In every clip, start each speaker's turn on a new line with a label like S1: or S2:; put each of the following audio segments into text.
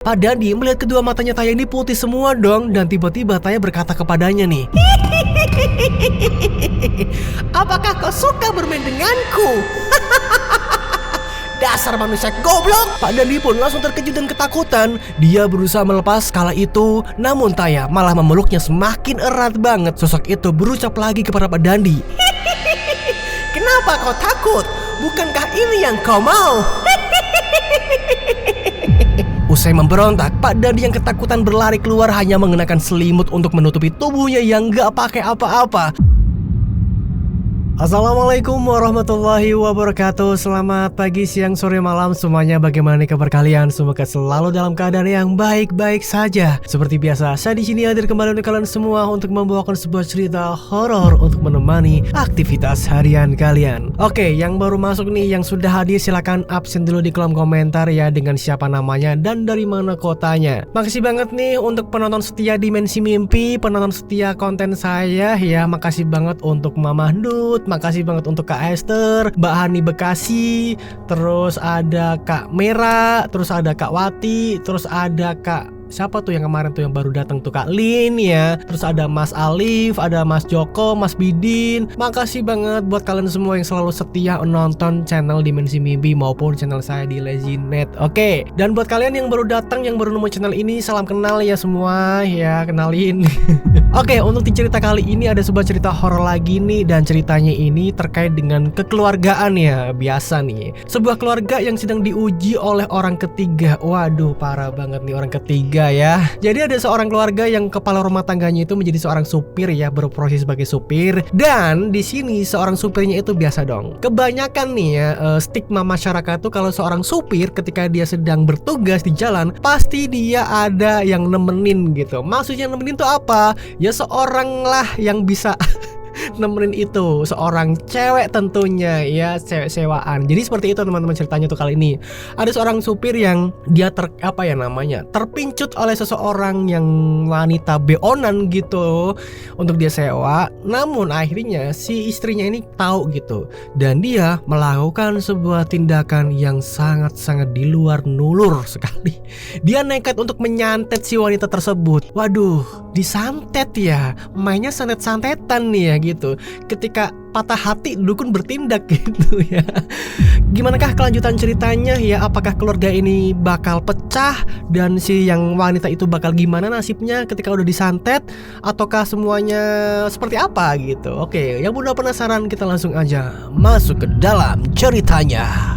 S1: Pak Dandi melihat kedua matanya Taya ini putih semua dong. Dan tiba-tiba Taya berkata kepadanya nih, apakah kau suka bermain denganku? Dasar manusia goblok. Pak Dandi pun langsung terkejut dan ketakutan. Dia berusaha melepas kala itu, namun Taya malah memeluknya semakin erat banget. Sosok itu berucap lagi kepada Pak Dandi, kenapa kau takut? Bukankah ini yang kau mau? Usai memberontak, Pak Dandi yang ketakutan berlari keluar hanya mengenakan selimut untuk menutupi tubuhnya yang gak pakai apa-apa. Assalamualaikum warahmatullahi wabarakatuh. Selamat pagi, siang, sore, malam semuanya. Bagaimana kabar kalian? Semoga selalu dalam keadaan yang baik-baik saja. Seperti biasa, saya di sini hadir kembali untuk kalian semua untuk membawakan sebuah cerita horor untuk menemani aktivitas harian kalian. Oke, yang baru masuk nih, yang sudah hadir silakan absen dulu di kolom komentar ya, dengan siapa namanya dan dari mana kotanya. Makasih banget nih untuk penonton setia Dimensi Mimpi, penonton setia konten saya ya. Makasih banget untuk Mama Nut. Makasih banget untuk Kak Esther, Mbak Hani Bekasi, terus ada Kak Mera, terus ada Kak Wati, terus ada Kak siapa tuh yang kemarin tuh yang baru datang tuh, Kak Lin ya. Terus ada Mas Alif, ada Mas Joko, Mas Bidin. Makasih banget buat kalian semua yang selalu setia nonton channel Dimensi Mimpi maupun channel saya di Lazynet. Oke, dan buat kalian yang baru datang, yang baru nemu channel ini, salam kenal ya semua ya, kenalin. Oke, untuk di cerita kali ini ada sebuah cerita horor lagi nih, dan ceritanya ini terkait dengan kekeluargaan ya. Biasa nih, sebuah keluarga yang sedang diuji oleh orang ketiga. Waduh, parah banget nih orang ketiga ya. Jadi ada seorang keluarga yang kepala rumah tangganya itu menjadi seorang supir ya, berprofesi sebagai supir. Dan di sini seorang supirnya itu biasa dong. Kebanyakan nih ya, stigma masyarakat tuh kalau seorang supir ketika dia sedang bertugas di jalan, pasti dia ada yang nemenin gitu. Maksudnya nemenin tuh apa? Ya seorang lah yang bisa nemenin itu, seorang cewek tentunya ya, cewek sewaan. Jadi seperti itu teman-teman ceritanya tuh kali ini. Ada seorang supir yang dia terpincut oleh seseorang yang wanita beonan gitu untuk dia sewa. Namun akhirnya si istrinya ini tahu gitu, dan dia melakukan sebuah tindakan yang sangat-sangat di luar nulur sekali. Dia nekat untuk menyantet si wanita tersebut. Waduh, disantet ya, mainnya santet-santetan nih ya gitu. Ketika patah hati dukun bertindak gitu ya. Gimanakah kelanjutan ceritanya ya? Apakah keluarga ini bakal pecah dan si yang wanita itu bakal gimana nasibnya ketika udah disantet, ataukah semuanya seperti apa gitu? Oke, yang udah penasaran, kita langsung aja masuk ke dalam ceritanya.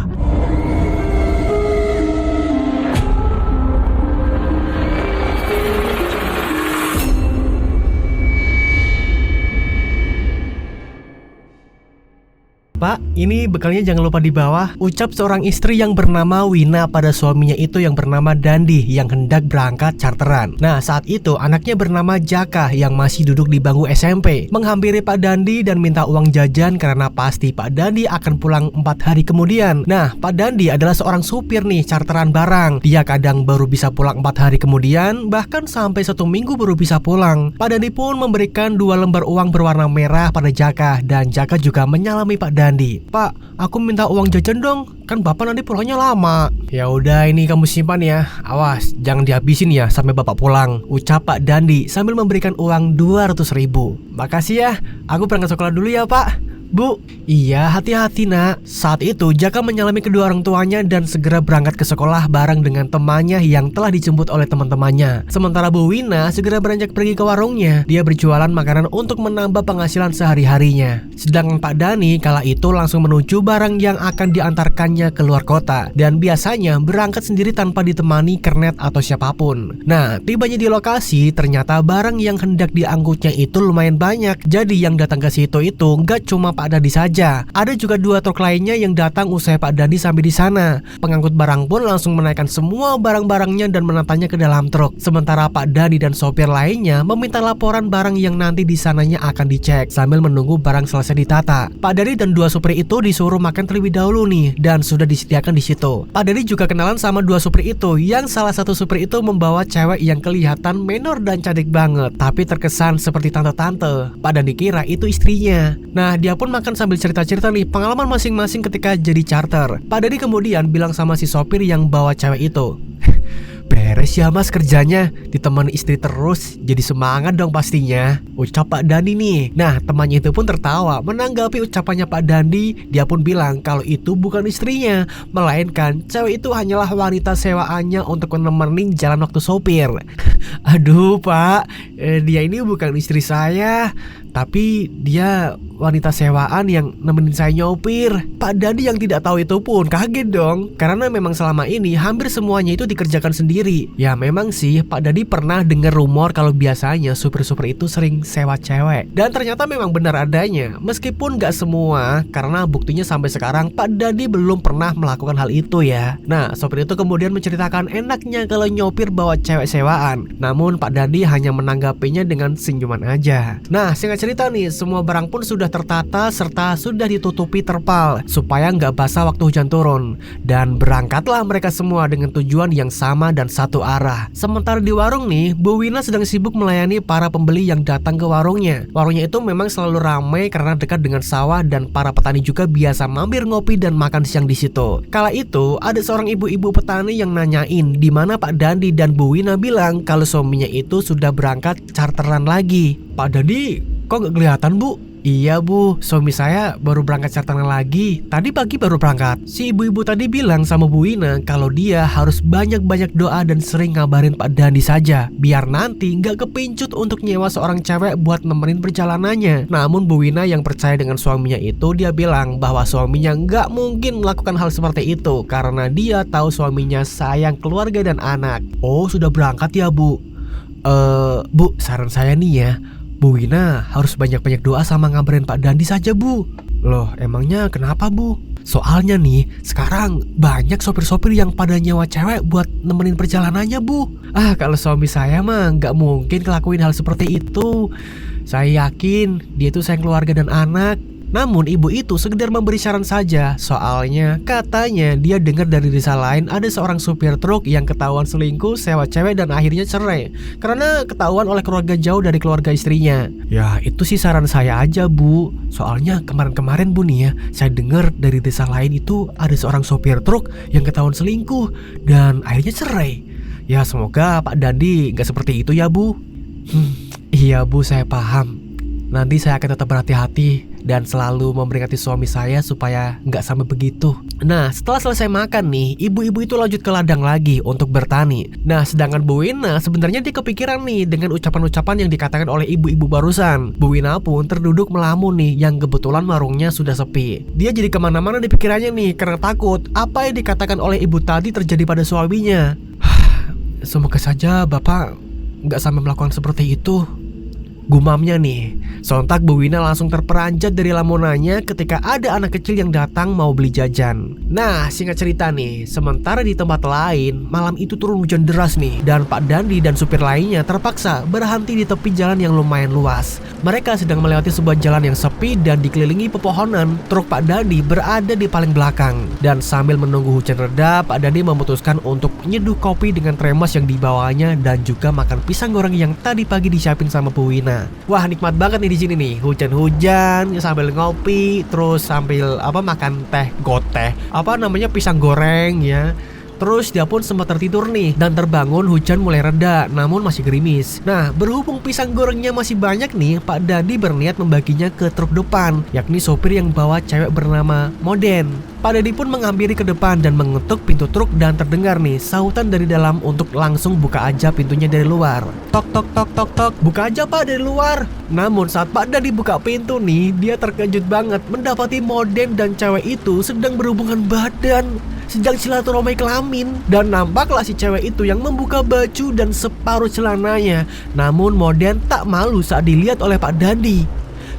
S1: Pak, ini bekalnya jangan lupa dibawa. Ucap seorang istri yang bernama Wina pada suaminya itu yang bernama Dandi yang hendak berangkat charteran. Nah, saat itu anaknya bernama Jaka yang masih duduk di bangku SMP menghampiri Pak Dandi dan minta uang jajan karena pasti Pak Dandi akan pulang 4 hari kemudian. Nah, Pak Dandi adalah seorang supir nih, charteran barang. Dia kadang baru bisa pulang 4 hari kemudian, bahkan sampai 1 minggu baru bisa pulang. Pak Dandi pun memberikan 2 lembar uang berwarna merah pada Jaka, dan Jaka juga menyalami Pak Dandi. Pak, aku minta uang jajan dong, kan bapak nanti pulangnya lama. Ya udah, ini kamu simpan ya, awas jangan dihabisin ya sampai bapak pulang, ucap Pak Dandi sambil memberikan uang 200.000. Makasih ya, aku berangkat sekolah dulu ya Pak. Bu, iya hati-hati nak. Saat itu Jaka menyalami kedua orang tuanya dan segera berangkat ke sekolah bareng dengan temannya yang telah dijemput oleh teman-temannya. Sementara Bu Wina segera beranjak pergi ke warungnya. Dia berjualan makanan untuk menambah penghasilan sehari-harinya. Sedangkan Pak Dani kala itu langsung menuju barang yang akan diantarkannya ke luar kota, dan biasanya berangkat sendiri tanpa ditemani kernet atau siapapun. Nah, tibanya di lokasi ternyata barang yang hendak diangkutnya itu lumayan banyak. Jadi yang datang ke situ itu nggak cuma Pak Dandi saja, ada juga 2 truk lainnya yang datang usai Pak Dandi sampai di sana. Pengangkut barang pun langsung menaikkan semua barang-barangnya dan menatanya ke dalam truk. Sementara Pak Dandi dan sopir lainnya meminta laporan barang yang nanti di sananya akan dicek sambil menunggu barang selesai ditata. Pak Dandi dan 2 supir itu disuruh makan terlebih dahulu nih, dan sudah disediakan di situ. Pak Dandi juga kenalan sama 2 supir itu, yang salah satu supir itu membawa cewek yang kelihatan menor dan cantik banget, tapi terkesan seperti tante-tante. Pak Dandi kira itu istrinya. Nah, dia pun makan sambil cerita-cerita nih pengalaman masing-masing ketika jadi charter. Pak Dadi kemudian bilang sama si sopir yang bawa cewek itu, Beres ya mas kerjanya, ditemani istri terus, jadi semangat dong pastinya, ucap Pak Dandi nih. Nah temannya itu pun tertawa menanggapi ucapannya Pak Dandi. Dia pun bilang kalau itu bukan istrinya, melainkan cewek itu hanyalah wanita sewaannya untuk menemani jalan waktu sopir. Aduh pak, dia ini bukan istri saya, tapi dia wanita sewaan yang nemenin saya nyopir. Pak Dandi yang tidak tahu itu pun kaget dong, karena memang selama ini hampir semuanya itu dikerjakan sendiri. Ya memang sih Pak Dandi pernah dengar rumor kalau biasanya supir-supir itu sering sewa cewek, dan ternyata memang benar adanya. Meskipun gak semua, karena buktinya sampai sekarang Pak Dandi belum pernah melakukan hal itu ya. Nah sopir itu kemudian menceritakan enaknya kalau nyopir bawa cewek sewaan. Namun Pak Dandi hanya menanggapinya dengan senyuman aja. Nah singkat cerita nih, semua barang pun sudah tertata serta sudah ditutupi terpal supaya nggak basah waktu hujan turun. Dan berangkatlah mereka semua dengan tujuan yang sama dan satu arah. Sementara di warung nih, Bu Wina sedang sibuk melayani para pembeli yang datang ke warungnya. Warungnya itu memang selalu ramai karena dekat dengan sawah dan para petani juga biasa mampir ngopi dan makan siang di situ. Kala itu ada seorang ibu-ibu petani yang nanyain di mana Pak Dandi, dan Bu Wina bilang kalau suaminya itu sudah berangkat charteran lagi. Pak Dandi kok nggak kelihatan bu? Iya bu, suami saya baru berangkat charteran lagi. Tadi pagi baru berangkat. Si ibu-ibu tadi bilang sama Bu Wina kalau dia harus banyak-banyak doa dan sering ngabarin Pak Dandi saja, biar nanti nggak kepincut untuk nyewa seorang cewek buat nemenin perjalanannya. Namun Bu Wina yang percaya dengan suaminya itu, dia bilang bahwa suaminya nggak mungkin melakukan hal seperti itu karena dia tahu suaminya sayang keluarga dan anak. Oh sudah berangkat ya bu? Bu, saran saya nih ya, Bu Wina harus banyak-banyak doa sama ngabarin Pak Dandi saja bu. Loh emangnya kenapa bu? Soalnya nih sekarang banyak sopir-sopir yang pada nyewa cewek buat nemenin perjalanannya bu. Kalau suami saya mah nggak mungkin ngelakuin hal seperti itu. Saya yakin dia itu sayang keluarga dan anak. Namun ibu itu sekedar memberi saran saja. Soalnya katanya dia dengar dari desa lain ada seorang supir truk yang ketahuan selingkuh sewa cewek dan akhirnya cerai karena ketahuan oleh keluarga jauh dari keluarga istrinya. Ya itu sih saran saya aja bu. Soalnya kemarin-kemarin bu nih ya, saya dengar dari desa lain itu ada seorang supir truk yang ketahuan selingkuh dan akhirnya cerai. Ya semoga Pak Dandi gak seperti itu ya bu. Iya bu, saya paham. Nanti saya akan tetap berhati-hati dan selalu memperingati suami saya supaya nggak sampai begitu. Nah setelah selesai makan nih, ibu-ibu itu lanjut ke ladang lagi untuk bertani. Nah sedangkan Bu Wina sebenarnya dia kepikiran nih dengan ucapan-ucapan yang dikatakan oleh ibu-ibu barusan. Bu Wina pun terduduk melamun nih, yang kebetulan warungnya sudah sepi. Dia jadi kemana-mana di pikirannya nih karena takut apa yang dikatakan oleh ibu tadi terjadi pada suaminya. Semoga saja bapak nggak sampai melakukan seperti itu, gumamnya nih. Sontak Bu Wina langsung terperanjat dari lamunannya ketika ada anak kecil yang datang mau beli jajan. Nah singkat cerita nih, sementara di tempat lain malam itu turun hujan deras nih, dan Pak Dandi dan supir lainnya terpaksa berhenti di tepi jalan yang lumayan luas. Mereka sedang melewati sebuah jalan yang sepi dan dikelilingi pepohonan. Truk Pak Dandi berada di paling belakang, dan sambil menunggu hujan reda, Pak Dandi memutuskan untuk nyeduh kopi dengan termos yang dibawanya dan juga makan pisang goreng yang tadi pagi disiapin sama Bu Wina. Wah nikmat banget nih di sini nih, hujan-hujan sambil ngopi, terus sambil makan teh goteh, pisang goreng ya. Terus dia pun sempat tertidur nih dan terbangun hujan mulai reda namun masih gerimis. Nah berhubung pisang gorengnya masih banyak nih, Pak Dandi berniat membaginya ke truk depan, yakni sopir yang bawa cewek bernama Moden. Pak Dandi pun menghampiri ke depan dan mengetuk pintu truk dan terdengar nih sautan dari dalam untuk langsung buka aja pintunya dari luar. Tok tok tok tok tok, buka aja pak dari luar. Namun saat Pak Dandi buka pintu nih, dia terkejut banget mendapati Moden dan cewek itu sedang berhubungan badan, sedang silaturahmi kelamin. Dan nampaklah si cewek itu yang membuka baju dan separuh celananya. Namun Moden tak malu saat dilihat oleh Pak Dandi.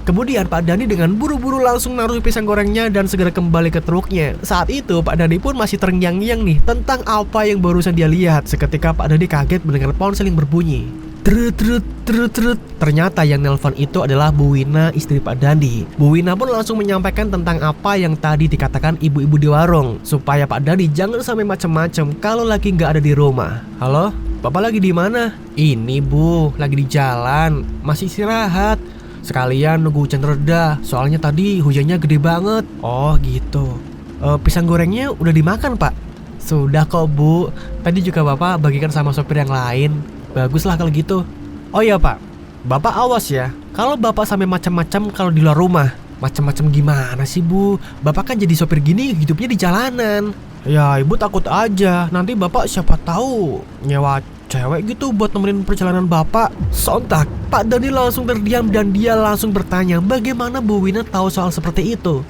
S1: Kemudian Pak Dandi dengan buru-buru langsung naruh pisang gorengnya dan segera kembali ke truknya. Saat itu Pak Dandi pun masih terngiang-ngiang nih tentang apa yang barusan dia lihat. Seketika Pak Dandi kaget mendengar ponsel yang berbunyi. Trut trut trut trut. Ternyata yang nelpon itu adalah Bu Wina, istri Pak Dandi. Bu Wina pun langsung menyampaikan tentang apa yang tadi dikatakan ibu-ibu di warung, supaya Pak Dandi jangan sampai macem-macem kalau lagi nggak ada di rumah. Halo, Bapak lagi di mana? Ini Bu, lagi di jalan, masih istirahat. Sekalian nunggu hujan reda, soalnya tadi hujannya gede banget. Oh gitu. Pisang gorengnya udah dimakan pak? Sudah kok Bu, tadi juga Bapak bagikan sama sopir yang lain. Baguslah kalau gitu. Oh iya Pak, Bapak awas ya, kalau Bapak sampai macam-macam kalau di luar rumah. Macam-macam gimana sih Bu? Bapak kan jadi sopir gini hidupnya di jalanan. Ya Ibu takut aja, nanti Bapak siapa tahu nyewa cewek gitu buat nemenin perjalanan Bapak. Sontak Pak Dandi langsung terdiam dan dia langsung bertanya bagaimana Bu Wina tahu soal seperti itu.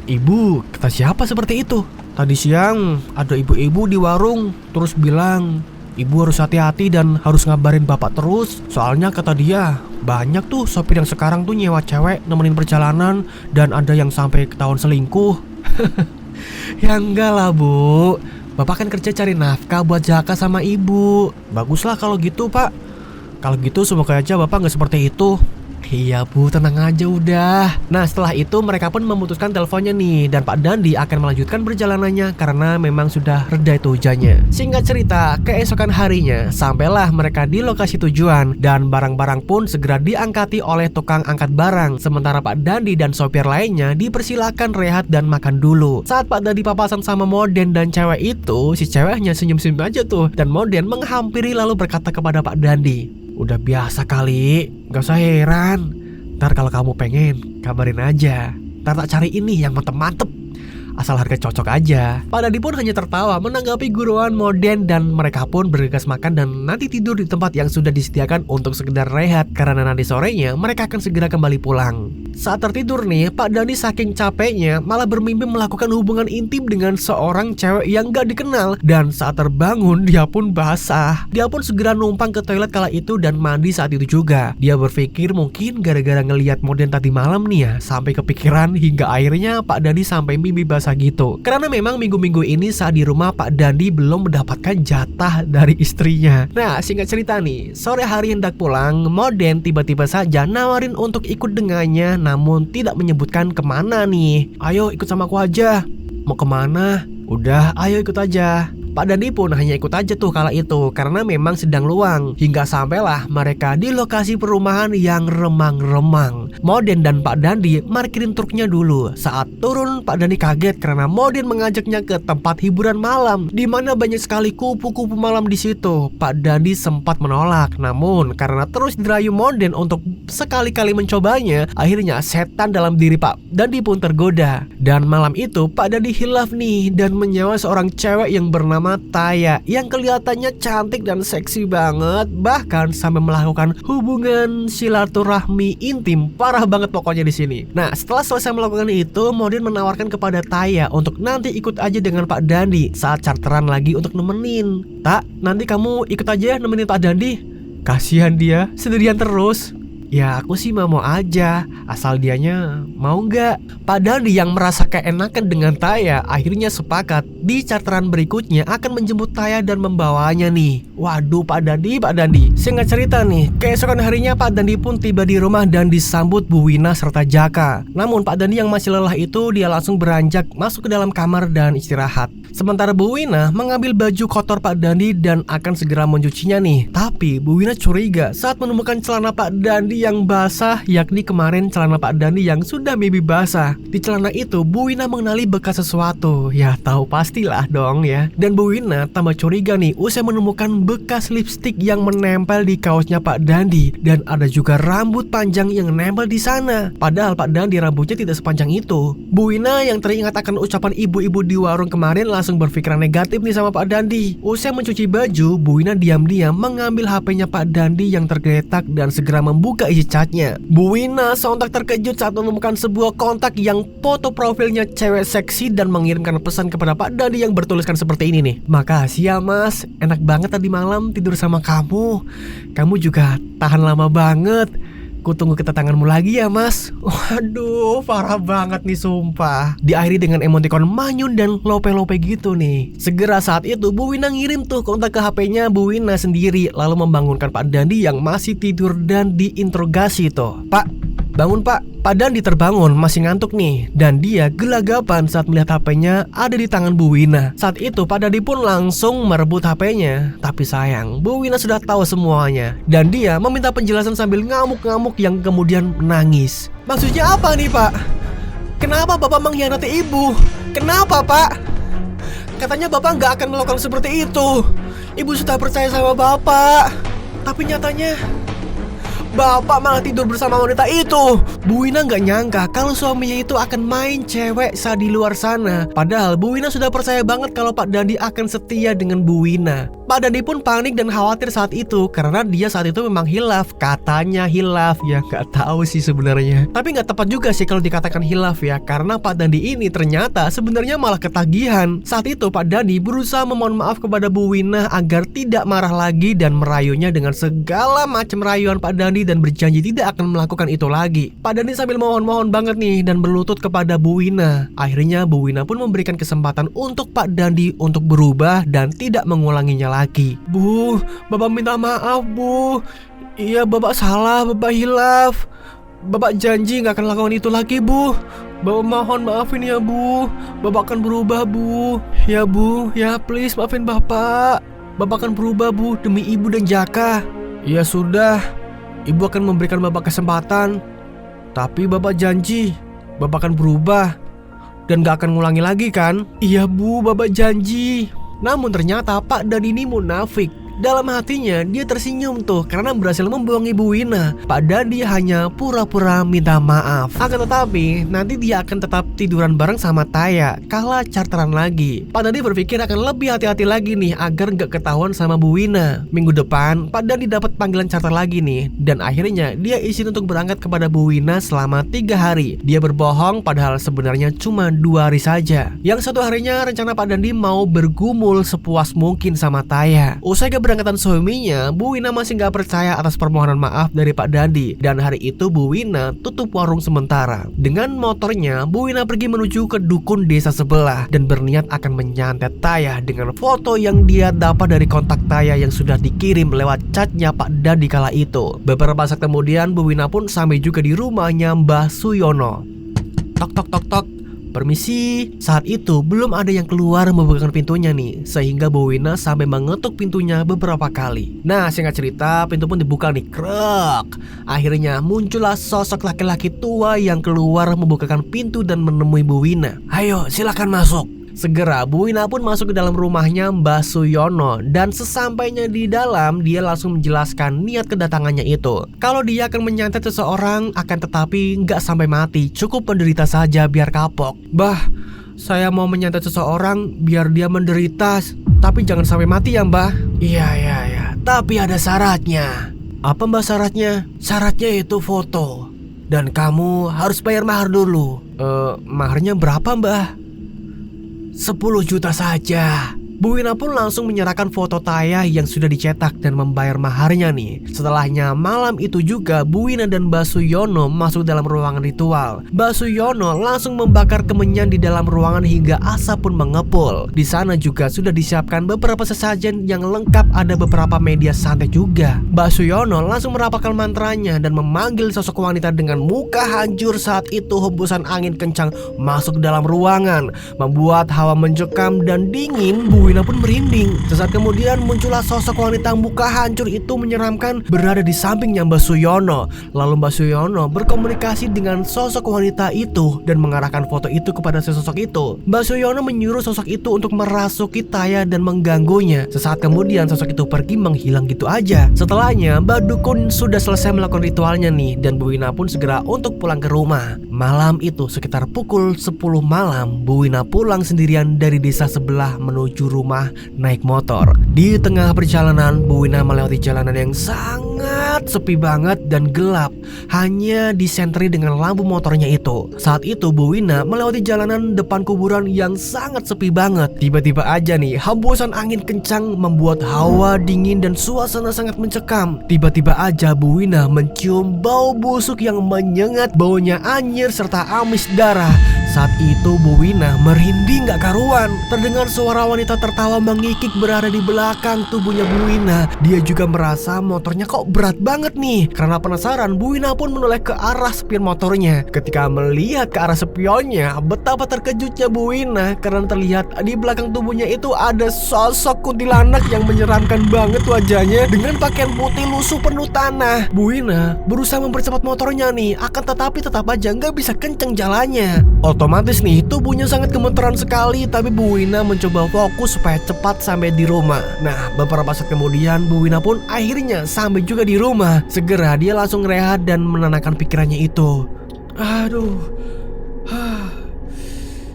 S1: Ibu, kata siapa seperti itu? Tadi siang ada ibu-ibu di warung terus bilang Ibu harus hati-hati dan harus ngabarin Bapak terus. Soalnya kata dia banyak tuh sopir yang sekarang tuh nyewa cewek nemenin perjalanan dan ada yang sampai ketahuan selingkuh. Ya enggak lah Bu, Bapak kan kerja cari nafkah buat Jaka sama Ibu. Baguslah kalau gitu Pak. Kalau gitu semoga aja Bapak nggak seperti itu. Iya Bu, tenang aja udah. Nah setelah itu mereka pun memutuskan teleponnya nih. Dan Pak Dandi akan melanjutkan perjalanannya karena memang sudah reda itu hujannya. Singkat cerita, keesokan harinya sampailah mereka di lokasi tujuan. Dan barang-barang pun segera diangkati oleh tukang angkat barang. Sementara Pak Dandi dan sopir lainnya dipersilakan rehat dan makan dulu. Saat Pak Dandi papasan sama Moden dan cewek itu, si ceweknya senyum-senyum aja tuh. Dan Moden menghampiri lalu berkata kepada Pak Dandi, udah biasa kali, gak usah heran. Ntar kalau kamu pengen, kabarin aja. Ntar tak cari ini yang mantep-mantep, asal harga cocok aja. Pak Dandi pun hanya tertawa menanggapi guruan Moden dan mereka pun bergegas makan dan nanti tidur di tempat yang sudah disediakan untuk sekedar rehat karena nanti sorenya mereka akan segera kembali pulang. Saat tertidur nih, Pak Dandi saking capeknya malah bermimpi melakukan hubungan intim dengan seorang cewek yang gak dikenal. Dan saat terbangun dia pun basah. Dia pun segera numpang ke toilet kala itu dan mandi saat itu juga. Dia berpikir mungkin gara-gara ngelihat Moden tadi malam nih ya, sampai kepikiran hingga akhirnya Pak Dandi sampai mimpi basah gitu. Karena memang minggu-minggu ini saat di rumah Pak Dandi belum mendapatkan jatah dari istrinya. Nah singkat cerita nih, sore hari hendak pulang, Moden tiba-tiba saja nawarin untuk ikut dengannya namun tidak menyebutkan kemana nih. Ayo ikut sama aku aja. Mau kemana? Udah ayo ikut aja. Pak Dandi pun hanya ikut aja tuh kala itu karena memang sedang luang. Hingga sampailah mereka di lokasi perumahan yang remang-remang. Moden dan Pak Dandi parkirin truknya dulu. Saat turun Pak Dandi kaget karena Moden mengajaknya ke tempat hiburan malam di mana banyak sekali kupu-kupu malam di situ. Pak Dandi sempat menolak, namun karena terus dirayu Moden untuk sekali-kali mencobanya, akhirnya setan dalam diri Pak Dandi pun tergoda. Dan malam itu Pak Dandi hilaf nih dan menyewa seorang cewek yang bernama Taya yang kelihatannya cantik dan seksi banget, bahkan sampai melakukan hubungan silaturahmi intim. Parah banget pokoknya di sini. Nah setelah selesai melakukan itu, Moden menawarkan kepada Taya untuk nanti ikut aja dengan Pak Dandi saat charteran lagi untuk nemenin. Tak, nanti kamu ikut aja nemenin Pak Dandi. Kasihan dia sendirian terus. Ya aku sih mau aja, asal dianya mau nggak. Pak Dandi yang merasa keenakan dengan Taya akhirnya sepakat di charteran berikutnya akan menjemput Taya dan membawanya nih. Waduh Pak Dandi. Singkat cerita nih, keesokan harinya Pak Dandi pun tiba di rumah dan disambut Bu Wina serta Jaka. Namun Pak Dandi yang masih lelah itu dia langsung beranjak masuk ke dalam kamar dan istirahat. Sementara Bu Wina mengambil baju kotor Pak Dandi dan akan segera mencucinya nih. Tapi Bu Wina curiga saat menemukan celana Pak Dandi yang basah, yakni kemarin celana Pak Dandi yang sudah mimpi basah. Di celana itu Bu Wina mengenali bekas sesuatu. Ya tahu pastilah dong ya. Dan Bu Wina tambah curiga nih usai menemukan bekas lipstik yang menempel di kaosnya Pak Dandi. Dan ada juga rambut panjang yang nempel di sana. Padahal Pak Dandi rambutnya tidak sepanjang itu. Bu Wina yang teringat akan ucapan ibu-ibu di warung kemarin langsung berpikiran negatif nih sama Pak Dandi. Usai mencuci baju, Bu Wina diam-diam mengambil HP-nya Pak Dandi yang tergeletak dan segera membuka isi chatnya. Bu Wina sontak terkejut saat menemukan sebuah kontak yang foto profilnya cewek seksi dan mengirimkan pesan kepada Pak Dandi yang bertuliskan seperti ini nih. Makasih ya mas, enak banget tadi malam tidur sama kamu. Kamu juga tahan lama banget. Kutunggu kedatanganmu lagi ya mas. Waduh parah banget nih sumpah. Diakhiri dengan emoticon manyun dan lope-lope gitu nih. Segera saat itu Bu Wina ngirim tuh kontak ke HP-nya Bu Wina sendiri. Lalu membangunkan Pak Dandi yang masih tidur dan diinterogasi tuh. Pak, bangun pak. Pak Dandi terbangun masih ngantuk nih. Dan dia gelagapan saat melihat HP-nya ada di tangan Bu Wina. Saat itu Pak Dandi pun langsung merebut HP-nya. Tapi sayang Bu Wina sudah tahu semuanya. Dan dia meminta penjelasan sambil ngamuk-ngamuk yang kemudian menangis. Maksudnya apa nih pak? Kenapa bapak mengkhianati ibu? Kenapa pak? Katanya Bapak nggak akan melakukan seperti itu. Ibu sudah percaya sama Bapak. Tapi nyatanya Bapak malah tidur bersama wanita itu. Bu Wina nggak nyangka kalau suaminya itu akan main cewek saat di luar sana. Padahal Bu Wina sudah percaya banget kalau Pak Dandi akan setia dengan Bu Wina. Pak Dandi pun panik dan khawatir saat itu karena dia saat itu memang hilaf. Katanya hilaf, ya nggak tahu sih sebenarnya. Tapi nggak tepat juga sih kalau dikatakan hilaf ya, karena Pak Dandi ini ternyata sebenarnya malah ketagihan. Saat itu Pak Dandi berusaha memohon maaf kepada Bu Wina agar tidak marah lagi dan merayunya dengan segala macam rayuan Pak Dandi dan berjanji tidak akan melakukan itu lagi. Pak Dandi sambil mohon-mohon banget nih dan berlutut kepada Bu Wina. Akhirnya Bu Wina pun memberikan kesempatan untuk Pak Dandi untuk berubah dan tidak mengulanginya lagi. Bu, Bapak minta maaf Bu. Iya Bapak salah, Bapak hilaf. Bapak janji gak akan lakukan itu lagi Bu. Bapak mohon maafin ya Bu. Bapak akan berubah Bu. Ya Bu, ya please maafin Bapak. Bapak akan berubah Bu demi Ibu dan Jaka. Ya sudah, Ibu akan memberikan Bapak kesempatan. Tapi Bapak janji Bapak akan berubah dan gak akan ngulangi lagi kan? Iya Bu, Bapak janji. Namun ternyata Pak Dandi ini munafik. Dalam hatinya dia tersenyum tuh karena berhasil membohongi Bu Wina. Pak Dandi hanya pura-pura minta maaf. Akan tetapi nanti dia akan tetap tiduran bareng sama Taya kala charteran lagi. Pak Dandi berpikir akan lebih hati-hati lagi nih agar gak ketahuan sama Bu Wina. Minggu depan Pak Dandi dapat panggilan charter lagi nih. Dan akhirnya dia izin untuk berangkat kepada Bu Wina selama 3 hari. Dia berbohong padahal sebenarnya cuma 2 hari saja. Yang satu harinya rencana Pak Dandi mau bergumul sepuas mungkin sama Taya. Usai keberangkatan suaminya, Bu Wina masih gak percaya atas permohonan maaf dari Pak Dandi. Dan hari itu Bu Wina tutup warung sementara. Dengan motornya, Bu Wina pergi menuju ke dukun desa sebelah dan berniat akan menyantet Taya dengan foto yang dia dapat dari kontak Taya yang sudah dikirim lewat chatnya Pak Dandi kala itu. Beberapa saat kemudian Bu Wina pun sampai juga di rumahnya Mbah Suyono. Tok tok tok tok. Permisi. Saat itu belum ada yang keluar membukakan pintunya nih, sehingga Bu Wina sampai mengetuk pintunya beberapa kali. Nah singkat cerita pintu pun dibuka nih, krek. Akhirnya muncullah sosok laki-laki tua yang keluar membukakan pintu dan menemui Bu Wina. Ayo silakan masuk. Segera Bu Wina pun masuk ke dalam rumahnya Mbah Suyono. Dan sesampainya di dalam dia langsung menjelaskan niat kedatangannya itu. Kalau dia akan menyantet seseorang akan tetapi nggak sampai mati, cukup menderita saja biar kapok. Bah, saya mau menyantet seseorang biar dia menderita, tapi jangan sampai mati ya Mbah. Iya, tapi ada syaratnya. Apa Mbah syaratnya? Syaratnya itu foto. Dan kamu harus bayar mahar dulu. Maharnya berapa Mbah? 10 juta saja. Bu Wina pun langsung menyerahkan foto Taya yang sudah dicetak dan membayar maharnya nih. Setelahnya malam itu juga Bu Wina dan Mbah Suyono masuk dalam ruangan ritual. Mbah Suyono langsung membakar kemenyan di dalam ruangan hingga asap pun mengepul. Di sana juga sudah disiapkan beberapa sesajen yang lengkap, ada beberapa media santai juga. Mbah Suyono langsung merapalkan mantranya dan memanggil sosok wanita dengan muka hancur. Saat itu hembusan angin kencang masuk dalam ruangan, membuat hawa mencekam dan dingin. Bu Wina pun merinding. Sesaat kemudian muncullah sosok wanita muka hancur itu menyeramkan berada di sampingnya Mbah Suyono. Lalu Mbah Suyono berkomunikasi dengan sosok wanita itu dan mengarahkan foto itu kepada sosok itu. Mbah Suyono menyuruh sosok itu untuk merasuki Taya dan mengganggunya. Sesaat kemudian sosok itu pergi menghilang gitu aja. Setelahnya Mbah Dukun sudah selesai melakukan ritualnya nih, dan Bu Wina pun segera untuk pulang ke rumah. Malam itu sekitar pukul 10 malam Bu Wina pulang sendirian dari desa sebelah menuju rumah naik motor. Di tengah perjalanan Bu Wina melewati jalanan yang sangat sepi banget dan gelap, hanya disentri dengan lampu motornya itu. Saat itu Bu Wina melewati jalanan depan kuburan yang sangat sepi banget. Tiba-tiba aja nih hembusan angin kencang membuat hawa dingin dan suasana sangat mencekam. Tiba-tiba aja Bu Wina mencium bau busuk yang menyengat, baunya anyir serta amis darah. Saat itu Bu Wina merinding gak karuan. Terdengar suara wanita tertawa mengikik berada di belakang tubuhnya Bu Wina. Dia juga merasa motornya kok berat banget nih. Karena penasaran, Bu Wina pun menoleh ke arah spion motornya. Ketika melihat ke arah spionnya, betapa terkejutnya Bu Wina karena terlihat di belakang tubuhnya itu ada sosok kuntilanak yang menyeramkan banget wajahnya dengan pakaian putih lusuh penuh tanah. Bu Wina berusaha mempercepat motornya nih, akan tetapi tetap aja nggak bisa kenceng jalannya. Otomatis nih tubuhnya sangat gemeteran sekali, tapi Bu Wina mencoba fokus supaya cepat sampai di rumah. Nah, beberapa saat kemudian Bu Wina pun akhirnya sampai juga di rumah. Segera dia langsung rehat dan menenangkan pikirannya itu. Aduh,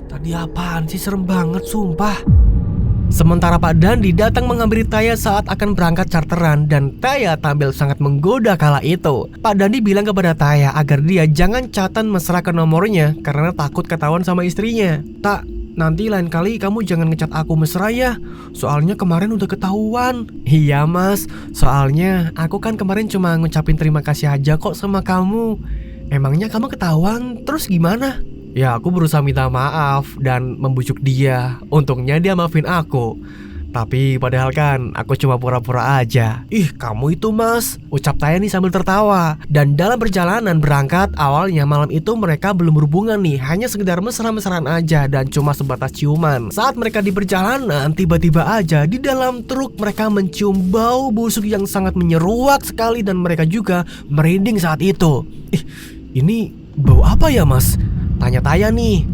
S1: tadi apaan sih, serem banget sumpah. Sementara Pak Dandi datang menghampiri Taya saat akan berangkat charteran dan Taya tampil sangat menggoda kala itu. Pak Dandi bilang kepada Taya agar dia jangan catatan mesra ke nomornya karena takut ketahuan sama istrinya. Tak, nanti lain kali kamu jangan ngecat aku mesra ya, soalnya kemarin udah ketahuan. Iya mas, soalnya aku kan kemarin cuma ngucapin terima kasih aja kok sama kamu. Emangnya kamu ketahuan terus gimana? Ya aku berusaha minta maaf dan membujuk dia. Untungnya dia maafin aku. Tapi padahal kan aku cuma pura-pura aja. Ih kamu itu mas, ucap Taya nih sambil tertawa. Dan dalam perjalanan berangkat, awalnya malam itu mereka belum berhubungan nih, hanya sekedar mesra-mesraan aja dan cuma sebatas ciuman. Saat mereka di perjalanan, tiba-tiba aja di dalam truk mereka mencium bau busuk yang sangat menyeruak sekali. Dan mereka juga merinding saat itu. Ini bau apa ya mas? Tanya Taya nih.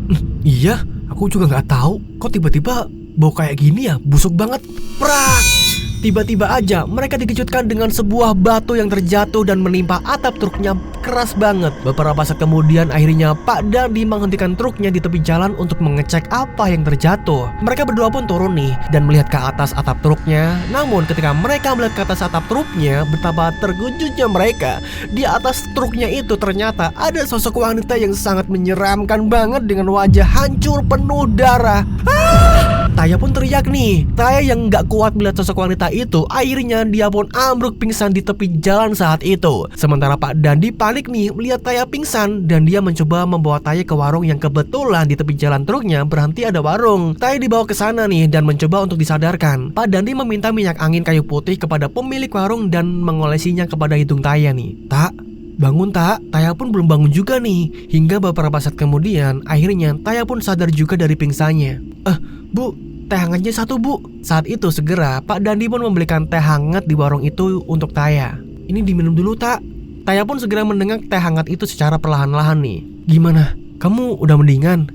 S1: Iya, aku juga nggak tahu. Kok tiba-tiba bau kayak gini ya? Busuk banget. Prak! Tiba-tiba aja mereka dikejutkan dengan sebuah batu yang terjatuh dan menimpa atap truknya keras banget. Beberapa saat kemudian akhirnya Pak Dandi menghentikan truknya di tepi jalan untuk mengecek apa yang terjatuh. Mereka berdua pun turun nih dan melihat ke atas atap truknya. Namun ketika mereka melihat ke atas atap truknya, betapa terkejutnya mereka. Di atas truknya itu ternyata ada sosok wanita yang sangat menyeramkan banget dengan wajah hancur penuh darah. Taya pun teriak nih. Taya yang gak kuat melihat sosok wanita itu, akhirnya dia pun ambruk pingsan di tepi jalan saat itu. Sementara Pak Dandi panik nih melihat Taya pingsan dan dia mencoba membawa Taya ke warung yang kebetulan di tepi jalan truknya berhenti ada warung. Taya dibawa ke sana nih dan mencoba untuk disadarkan. Pak Dandi meminta minyak angin kayu putih kepada pemilik warung dan mengolesinya kepada hidung Taya nih. Tak, bangun tak? Taya pun belum bangun juga nih. Hingga beberapa saat kemudian akhirnya Taya pun sadar juga dari pingsannya. Bu, teh hangatnya satu bu. Saat itu segera Pak Dandi pun membelikan teh hangat di warung itu untuk Taya. Ini diminum dulu tak? Taya pun segera mendengar teh hangat itu secara perlahan-lahan nih. Gimana? Kamu udah mendingan?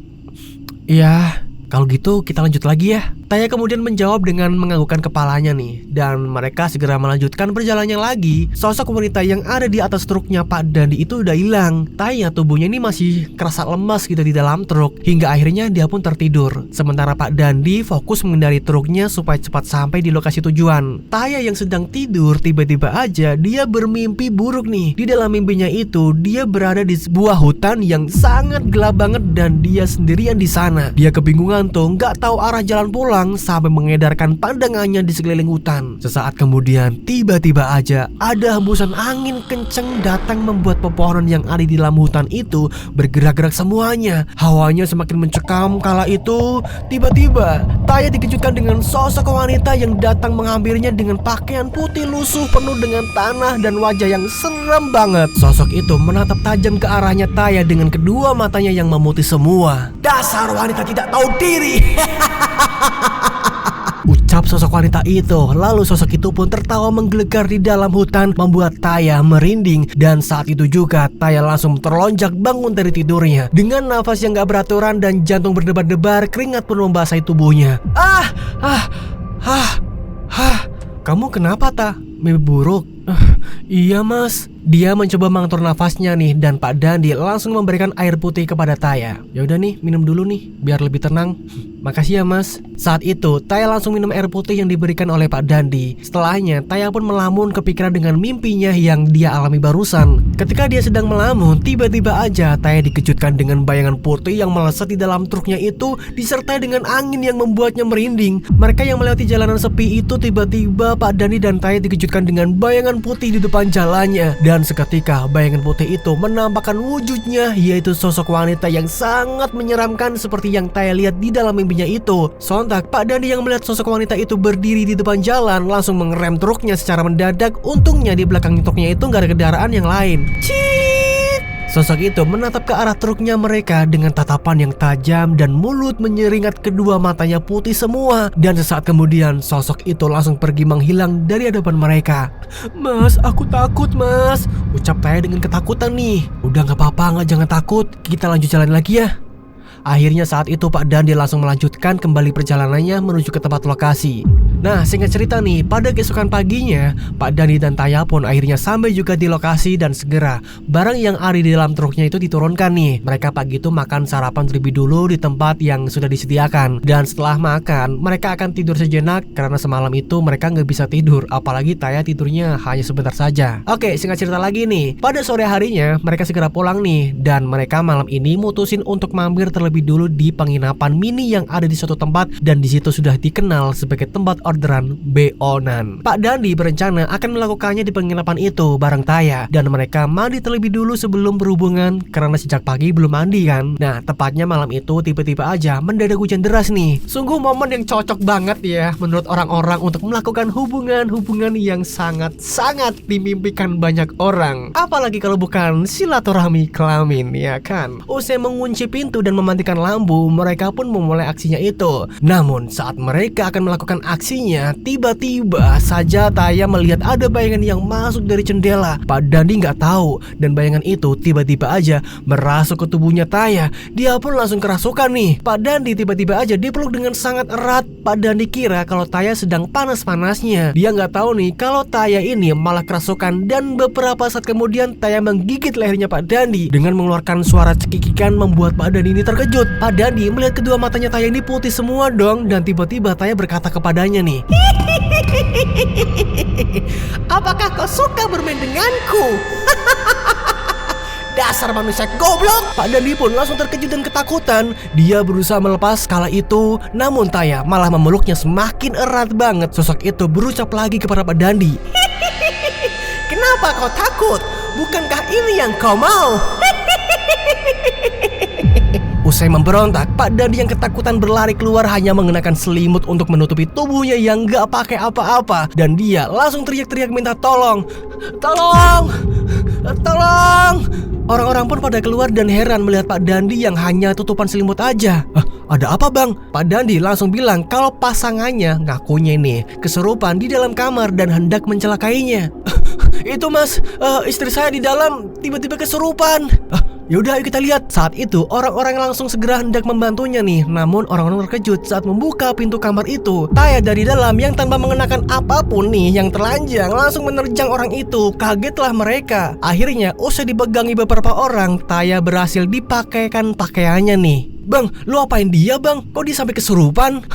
S1: Iya, kalau gitu kita lanjut lagi ya. Taya kemudian menjawab dengan menganggukkan kepalanya nih. Dan mereka segera melanjutkan perjalanannya lagi. Sosok wanita yang ada di atas truknya Pak Dandi itu udah hilang. Taya tubuhnya ini masih kerasa lemas gitu di dalam truk. Hingga akhirnya dia pun tertidur. Sementara Pak Dandi fokus mengendari truknya supaya cepat sampai di lokasi tujuan. Taya yang sedang tidur tiba-tiba aja dia bermimpi buruk nih. Di dalam mimpinya itu dia berada di sebuah hutan yang sangat gelap banget dan dia sendirian di sana. Dia kebingungan tuh, nggak tahu arah jalan pulang sampai mengedarkan pandangannya di sekeliling hutan. Sesaat kemudian tiba-tiba aja ada hembusan angin kenceng datang membuat pepohonan yang ada di dalam hutan itu bergerak-gerak semuanya. Hawanya semakin mencekam. Kala itu tiba-tiba Taya dikejutkan dengan sosok wanita yang datang menghampirinya dengan pakaian putih lusuh penuh dengan tanah dan wajah yang serem banget. Sosok itu menatap tajam ke arahnya Taya dengan kedua matanya yang memutih semua. Dasar wanita tidak tahu diri. Ucap sosok wanita itu. Lalu sosok itu pun tertawa menggelegar di dalam hutan membuat Taya merinding. Dan saat itu juga Taya langsung terlonjak bangun dari tidurnya. Dengan nafas yang gak beraturan dan jantung berdebar-debar, keringat pun membasahi tubuhnya. Kamu kenapa tak? Mimpi buruk? Iya mas. Dia mencoba mengatur nafasnya nih dan Pak Dandi langsung memberikan air putih kepada Taya. Ya udah nih, minum dulu nih biar lebih tenang. Makasih ya mas. Saat itu Taya langsung minum air putih yang diberikan oleh Pak Dandi. Setelahnya Taya pun melamun kepikiran dengan mimpinya yang dia alami barusan. Ketika dia sedang melamun, tiba-tiba aja Taya dikejutkan dengan bayangan putih yang melesat di dalam truknya itu disertai dengan angin yang membuatnya merinding. Mereka yang melewati jalanan sepi itu tiba-tiba Pak Dandi dan Taya dikejutkan dengan bayangan putih di depan jalannya. Dan seketika bayangan putih itu menampakkan wujudnya, yaitu sosok wanita yang sangat menyeramkan seperti yang Taya lihat di dalam mimpinya itu. Sontak Pak Dandi yang melihat sosok wanita itu berdiri di depan jalan langsung mengerem truknya secara mendadak. Untungnya di belakang truknya itu gak ada kendaraan yang lain. Sosok itu menatap ke arah truknya mereka dengan tatapan yang tajam dan mulut menyeringat, kedua matanya putih semua. Dan sesaat kemudian sosok itu langsung pergi menghilang dari hadapan mereka. Mas, aku takut mas, ucap Taya dengan ketakutan nih. Udah gak apa-apa, jangan takut, kita lanjut jalan lagi ya. Akhirnya saat itu Pak Dandi langsung melanjutkan kembali perjalanannya menuju ke tempat lokasi. Nah, singkat cerita nih, pada keesokan paginya Pak Dandi dan Taya pun akhirnya sampai juga di lokasi dan segera barang yang ada di dalam truknya itu diturunkan nih. Mereka pagi itu makan sarapan terlebih dulu di tempat yang sudah disediakan. Dan setelah makan, mereka akan tidur sejenak karena semalam itu mereka nggak bisa tidur. Apalagi Taya tidurnya hanya sebentar saja. Oke, singkat cerita lagi nih, pada sore harinya mereka segera pulang nih. Dan mereka malam ini mutusin untuk mampir terlebih dulu di penginapan mini yang ada di suatu tempat. Dan disitu sudah dikenal sebagai tempat orderan beonan. Pak Dandi berencana akan melakukannya di penginapan itu bareng Taya. Dan mereka mandi terlebih dulu sebelum berhubungan karena sejak pagi belum mandi kan. Nah, tepatnya malam itu tiba-tiba aja mendadak hujan deras nih. Sungguh momen yang cocok banget ya menurut orang-orang untuk melakukan hubungan yang sangat-sangat dimimpikan banyak orang. Apalagi kalau bukan silaturahmi kelamin, ya kan? Usai mengunci pintu dan mematikan lampu, mereka pun memulai aksinya itu. Namun saat mereka akan melakukan aksinya, tiba-tiba saja Taya melihat ada bayangan yang masuk dari jendela. Pak Dandi nggak tahu, dan bayangan itu tiba-tiba aja merasuk ke tubuhnya Taya. Dia pun langsung kerasukan nih. Pak Dandi tiba-tiba aja dipeluk dengan sangat erat. Pak Dandi kira kalau Taya sedang panas-panasnya. Dia nggak tahu nih kalau Taya ini malah kerasukan, dan beberapa saat kemudian Taya menggigit lehernya Pak Dandi dengan mengeluarkan suara cekikikan membuat Pak Dandi ini terkejut. Pak Dandi melihat kedua matanya Taya ini putih semua dong, dan tiba-tiba Taya berkata kepadanya nih, apakah kau suka bermain denganku? Dasar manusia goblok. Pak Dandi pun langsung terkejut dan ketakutan. Dia berusaha melepas kala itu, namun Taya malah memeluknya semakin erat banget. Sosok itu berucap lagi kepada Pak Dandi, kenapa kau takut? Bukankah ini yang kau mau? Usai memberontak, Pak Dandi yang ketakutan berlari keluar hanya mengenakan selimut untuk menutupi tubuhnya yang gak pakai apa-apa. Dan dia langsung teriak-teriak minta tolong. Tolong! Tolong! Orang-orang pun pada keluar dan heran melihat Pak Dandi yang hanya tutupan selimut aja. Ada apa bang? Pak Dandi langsung bilang kalau pasangannya ngakunya ini kesurupan di dalam kamar dan hendak mencelakainya. Itu mas, istri saya di dalam tiba-tiba kesurupan. Yaudah, ayo kita lihat. Saat itu orang-orang langsung segera hendak membantunya nih. Namun orang-orang terkejut saat membuka pintu kamar itu. Taya dari dalam yang tanpa mengenakan apapun nih yang telanjang langsung menerjang orang itu. Kagetlah mereka. Akhirnya usai dipegangi beberapa orang, Taya berhasil dipakaikan pakaiannya nih. Bang, lu apain dia bang? Kok dia sampai kesurupan?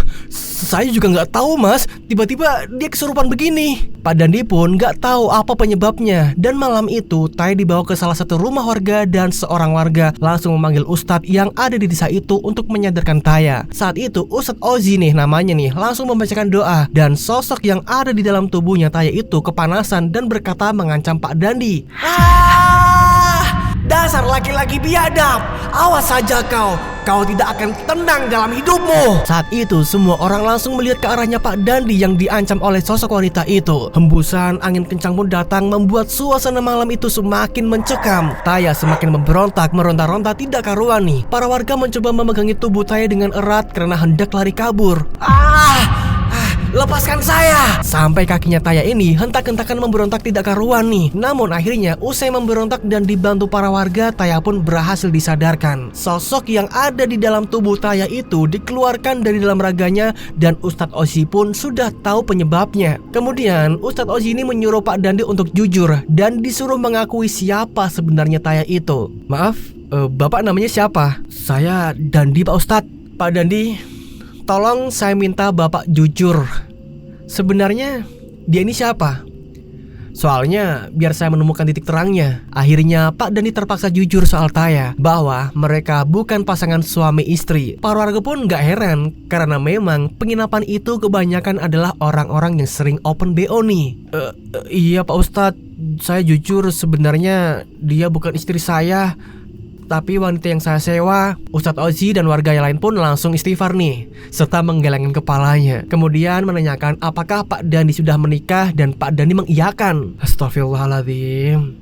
S1: Saya juga nggak tahu mas, tiba-tiba dia kesurupan begini. Pak Dandi pun nggak tahu apa penyebabnya. Dan malam itu Taya dibawa ke salah satu rumah warga dan seorang warga langsung memanggil Ustadz yang ada di desa itu untuk menyadarkan Taya. Saat itu Ustadz Ozi nih namanya nih langsung membacakan doa. Dan sosok yang ada di dalam tubuhnya Taya itu kepanasan dan berkata mengancam Pak Dandi. Dasar laki-laki biadab, awas saja kau tidak akan tenang dalam hidupmu. Saat itu semua orang langsung melihat ke arahnya Pak Dandi yang diancam oleh sosok wanita itu. Hembusan angin kencang pun datang membuat suasana malam itu semakin mencekam. Taya semakin memberontak, meronta-ronta tidak karuan nih. Para warga mencoba memegangi tubuh Taya dengan erat karena hendak lari kabur. Lepaskan saya! Sampai kakinya Taya ini hentak-hentakan memberontak tidak karuan nih. Namun akhirnya usai memberontak dan dibantu para warga, Taya pun berhasil disadarkan. Sosok yang ada di dalam tubuh Taya itu dikeluarkan dari dalam raganya dan Ustadz Ozi pun sudah tahu penyebabnya. Kemudian Ustadz Ozi ini menyuruh Pak Dandi untuk jujur dan disuruh mengakui siapa sebenarnya Taya itu. Maaf, bapak namanya siapa? Saya Dandi Pak Ustadz. Pak Dandi, tolong saya minta bapak jujur. Sebenarnya dia ini siapa? Soalnya biar saya menemukan titik terangnya. Akhirnya Pak Dandi terpaksa jujur soal Taya, bahwa mereka bukan pasangan suami istri. Para warga pun gak heran karena memang penginapan itu kebanyakan adalah orang-orang yang sering open BO nih. Iya Pak Ustadz, saya jujur sebenarnya dia bukan istri saya, tapi wanita yang saya sewa. Ustadz Ozi dan warga yang lain pun langsung istighfar nih, serta menggelengkan kepalanya. Kemudian menanyakan apakah Pak Dandi sudah menikah, dan Pak Dandi mengiyakan. Astagfirullahaladzim.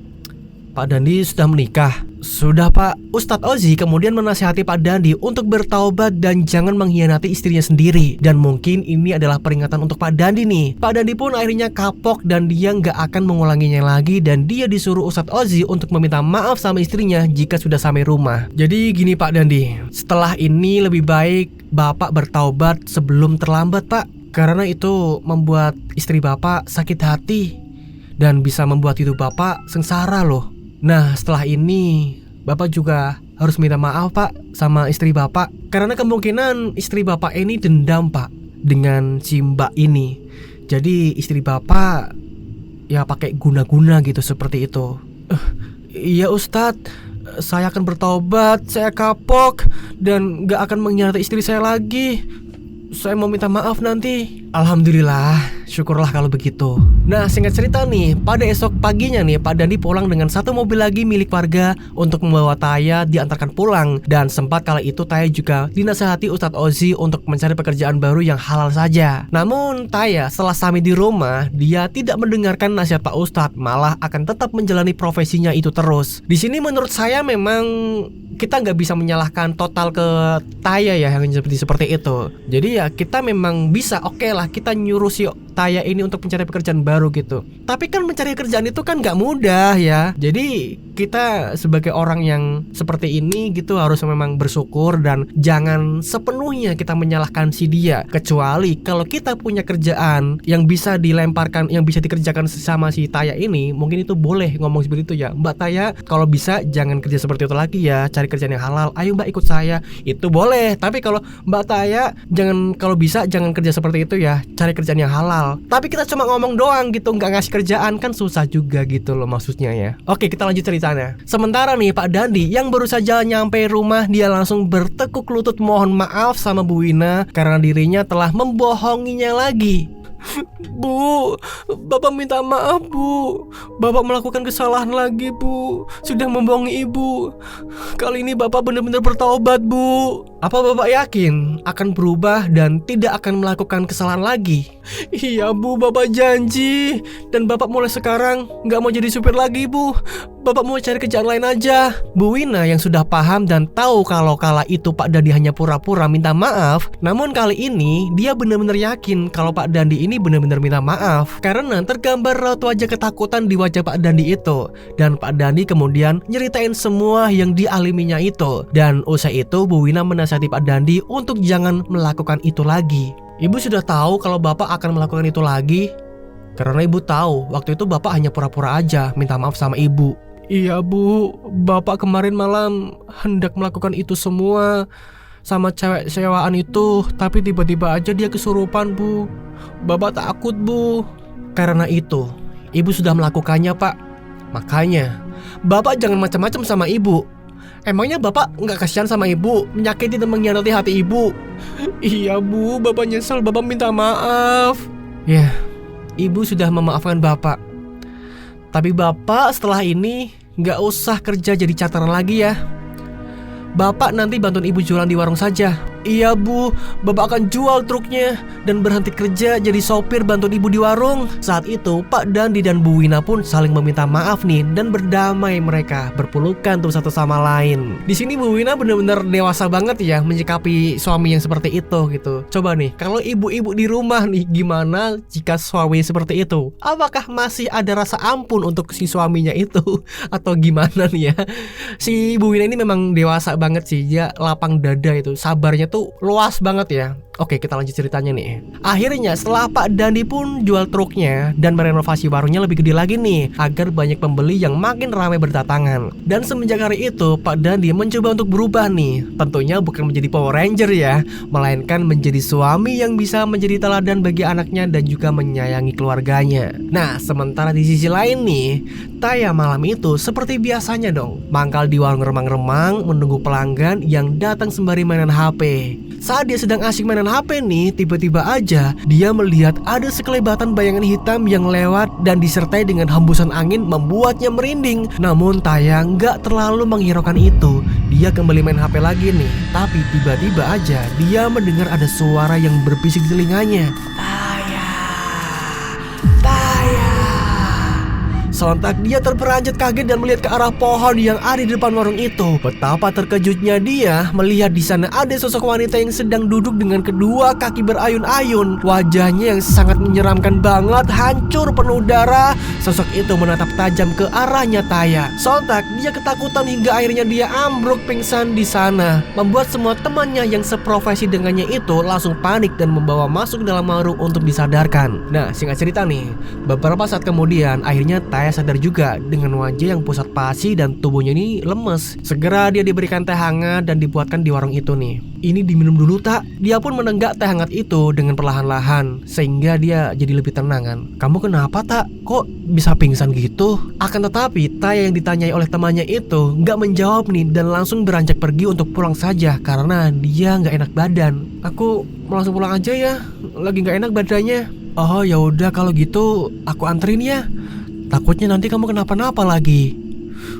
S1: Pak Dandi sudah menikah? Sudah Pak. Ustadz Ozi kemudian menasihati Pak Dandi untuk bertaubat dan jangan mengkhianati istrinya sendiri. Dan mungkin ini adalah peringatan untuk Pak Dandi nih. Pak Dandi pun akhirnya kapok dan dia nggak akan mengulanginya lagi. Dan dia disuruh Ustadz Ozi untuk meminta maaf sama istrinya jika sudah sampai rumah. Jadi gini Pak Dandi, setelah ini lebih baik Bapak bertaubat sebelum terlambat Pak. Karena itu membuat istri Bapak sakit hati dan bisa membuat hidup Bapak sengsara loh. Nah setelah ini Bapak juga harus minta maaf Pak sama istri Bapak. Karena kemungkinan istri Bapak ini dendam Pak dengan si Mbak ini. Jadi istri Bapak ya pakai guna-guna gitu seperti itu. Iya Ustadz, saya akan bertaubat, saya kapok dan gak akan mengkhianati istri saya lagi. Saya mau minta maaf nanti. Alhamdulillah, syukurlah kalau begitu. Nah singkat cerita nih, pada esok paginya nih Pak Dandi pulang dengan satu mobil lagi milik warga untuk membawa Taya diantarkan pulang. Dan sempat kala itu Taya juga dinasihati Ustadz Ozi untuk mencari pekerjaan baru yang halal saja. Namun Taya setelah sampai di rumah, dia tidak mendengarkan nasihat Pak Ustadz, malah akan tetap menjalani profesinya itu terus. Di sini menurut saya memang kita nggak bisa menyalahkan total ke Taya ya yang seperti itu. Jadi ya kita memang bisa, oke lah kita nyuruh si Taya ini untuk mencari pekerjaan baru gitu. Tapi kan mencari kerjaan itu kan nggak mudah ya. Jadi kita sebagai orang yang seperti ini gitu harus memang bersyukur dan jangan sepenuhnya kita menyalahkan si dia. Kecuali kalau kita punya kerjaan yang bisa dilemparkan, yang bisa dikerjakan sama si Taya ini, mungkin itu boleh ngomong seperti itu ya. Mbak Taya kalau bisa jangan kerja seperti itu lagi ya, cari kerjaan yang halal. Ayo Mbak ikut saya, itu boleh. Tapi kalau Mbak Taya kalau bisa jangan kerja seperti itu ya, cari kerjaan yang halal. Tapi kita cuma ngomong doang gitu, nggak ngasih kerjaan kan susah juga gitu loh maksudnya ya. Oke kita lanjut ceritanya. Sementara nih Pak Dandi yang baru saja nyampe rumah, dia langsung bertekuk lutut mohon maaf sama Bu Wina karena dirinya telah membohonginya lagi. Bu, Bapak minta maaf Bu. Bapak melakukan kesalahan lagi Bu. Sudah membohongi Ibu. Kali ini Bapak benar-benar bertaubat Bu. Apa Bapak yakin akan berubah dan tidak akan melakukan kesalahan lagi? Iya Bu, Bapak janji. Dan Bapak mulai sekarang gak mau jadi supir lagi Bu. Bapak mau cari kerjaan lain aja. Bu Wina yang sudah paham dan tahu kalau kala itu Pak Dandi hanya pura-pura minta maaf, namun kali ini dia benar-benar yakin kalau Pak Dandi ini benar-benar minta maaf karena tergambar raut wajah ketakutan di wajah Pak Dandi itu. Dan Pak Dandi kemudian nyeritain semua yang dialaminya itu. Dan usai itu Bu Wina menasihati Pak Dandi untuk jangan melakukan itu lagi. Ibu sudah tahu kalau Bapak akan melakukan itu lagi karena Ibu tahu waktu itu Bapak hanya pura-pura aja minta maaf sama Ibu. Iya Bu, Bapak kemarin malam hendak melakukan itu semua sama cewek sewaan itu, tapi tiba-tiba aja dia kesurupan Bu. Bapak takut Bu. Karena itu Ibu sudah melakukannya Pak. Makanya Bapak jangan macam-macam sama Ibu. Emangnya Bapak nggak kasihan sama Ibu, menyakiti dan mengkhianati hati Ibu? Iya Bu, Bapak nyesel, Bapak minta maaf. Ya, Ibu sudah memaafkan Bapak. Tapi Bapak setelah ini nggak usah kerja jadi charteran lagi ya. Bapak nanti bantuin Ibu jualan di warung saja. Iya Bu, Bapak akan jual truknya dan berhenti kerja jadi sopir bantuin Ibu di warung. Saat itu Pak Dandi dan Bu Wina pun saling meminta maaf nih dan berdamai, mereka berpelukan tuh satu sama lain. Di sini Bu Wina benar-benar dewasa banget ya menyikapi suami yang seperti itu gitu. Coba nih kalau ibu-ibu di rumah nih, gimana jika suami seperti itu? Apakah masih ada rasa ampun untuk si suaminya itu atau gimana nih ya? Si Bu Wina ini memang dewasa banget sih, dia lapang dada itu, sabarnya tuh luas banget ya. Oke kita lanjut ceritanya nih. Akhirnya setelah Pak Dandi pun jual truknya dan merenovasi warungnya lebih gede lagi nih agar banyak pembeli yang makin ramai berdatangan. Dan semenjak hari itu Pak Dandi mencoba untuk berubah nih. Tentunya bukan menjadi Power Ranger ya, melainkan menjadi suami yang bisa menjadi teladan bagi anaknya dan juga menyayangi keluarganya. Nah sementara di sisi lain nih, Taya malam itu seperti biasanya dong mangkal di warung remang-remang menunggu pelanggan yang datang sembari mainan HP. Saat dia sedang asik mainan HP nih, tiba-tiba aja dia melihat ada sekelebatan bayangan hitam yang lewat dan disertai dengan hembusan angin membuatnya merinding. Namun Taya nggak terlalu menghiraukan itu. Dia kembali main HP lagi nih. Tapi tiba-tiba aja dia mendengar ada suara yang berbisik di telinganya. Taya, Taya, Sontak dia terperanjat kaget dan melihat ke arah pohon yang ada di depan warung itu. Betapa terkejutnya dia melihat di sana ada sosok wanita yang sedang duduk dengan kedua kaki berayun-ayun. Wajahnya yang sangat menyeramkan banget, hancur penuh darah. Sosok itu menatap tajam ke arahnya Taya. Sontak dia ketakutan hingga akhirnya dia ambruk pingsan di sana, membuat semua temannya yang seprofesi dengannya itu langsung panik dan membawa masuk ke dalam warung untuk disadarkan. Nah, singkat cerita nih, beberapa saat kemudian akhirnya Taya sadar juga dengan wajah yang pusat pasi dan tubuhnya ini lemes. Segera dia diberikan teh hangat dan dibuatkan di warung itu nih. Ini diminum dulu tak? Dia pun menenggak teh hangat itu dengan perlahan-lahan sehingga dia jadi lebih tenang kan. Kamu kenapa tak? Kok bisa pingsan gitu? Akan tetapi Taya yang ditanyai oleh temannya itu nggak menjawab nih dan langsung beranjak pergi untuk pulang saja karena dia nggak enak badan. Aku mau langsung pulang aja ya, lagi nggak enak badannya. Oh ya udah kalau gitu aku anterin ya. Takutnya nanti kamu kenapa-napa lagi.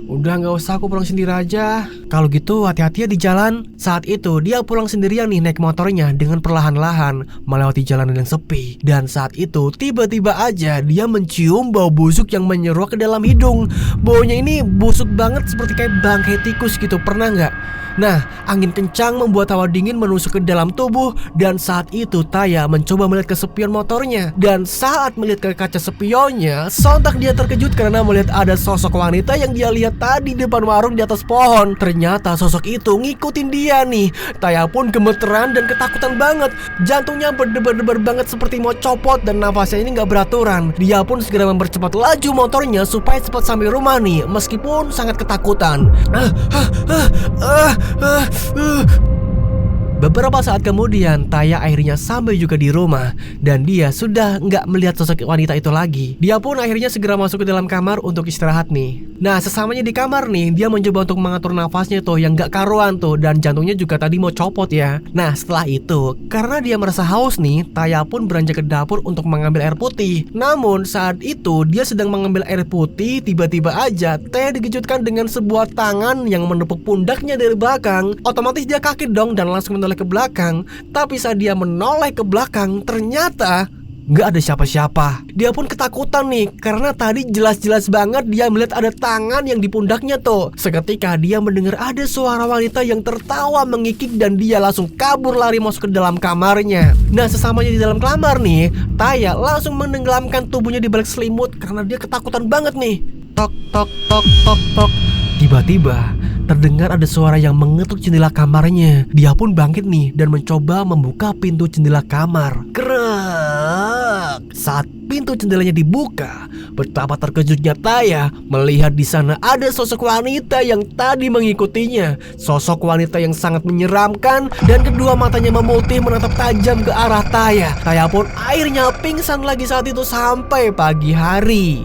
S1: Udah nggak usah, aku pulang sendiri aja. Kalau gitu hati-hati ya di jalan. Saat itu dia pulang sendirian nih naik motornya dengan perlahan-lahan melewati jalanan yang sepi. Dan saat itu tiba-tiba aja dia mencium bau busuk yang menyeruak ke dalam hidung. Baunya ini busuk banget seperti kayak bangkai tikus gitu, pernah nggak? Nah, angin kencang membuat hawa dingin menusuk ke dalam tubuh. Dan saat itu Taya mencoba melihat ke spion motornya. Dan saat melihat ke kaca spionnya, sontak dia terkejut karena melihat ada sosok wanita yang dia lihat tadi di depan warung di atas pohon. Ternyata sosok itu ngikutin dia nih. Taya pun gemeteran dan ketakutan banget. Jantungnya berdebar-debar banget seperti mau copot dan nafasnya ini gak beraturan. Dia pun segera mempercepat laju motornya supaya cepat sampai rumah nih, meskipun sangat ketakutan. Beberapa saat kemudian Taya akhirnya sampai juga di rumah dan dia sudah nggak melihat sosok wanita itu lagi. Dia pun akhirnya segera masuk ke dalam kamar untuk istirahat nih. Nah, sesamanya di kamar nih, dia mencoba untuk mengatur nafasnya tuh yang nggak karuan tuh dan jantungnya juga tadi mau copot ya. Nah, setelah itu karena dia merasa haus nih, Taya pun beranjak ke dapur untuk mengambil air putih. Namun saat itu dia sedang mengambil air putih, tiba-tiba aja Taya dikejutkan dengan sebuah tangan yang menepuk pundaknya dari belakang. Otomatis dia kaget dong dan langsung menoleh ke belakang. Tapi saat dia menoleh ke belakang, ternyata nggak ada siapa-siapa. Dia pun ketakutan nih karena tadi jelas-jelas banget dia melihat ada tangan yang di pundaknya tuh. Seketika dia mendengar ada suara wanita yang tertawa mengikik dan dia langsung kabur lari masuk ke dalam kamarnya. Nah, sesamanya di dalam kamar nih, Taya langsung menenggelamkan tubuhnya di balik selimut karena dia ketakutan banget nih. Tok tok tok tok tok. Tiba-tiba terdengar ada suara yang mengetuk jendela kamarnya. Dia pun bangkit nih dan mencoba membuka pintu jendela kamar. Krek! Saat pintu jendelanya dibuka, betapa terkejutnya Taya melihat di sana ada sosok wanita yang tadi mengikutinya. Sosok wanita yang sangat menyeramkan dan kedua matanya memutih menatap tajam ke arah Taya. Taya pun akhirnya pingsan lagi saat itu sampai pagi hari.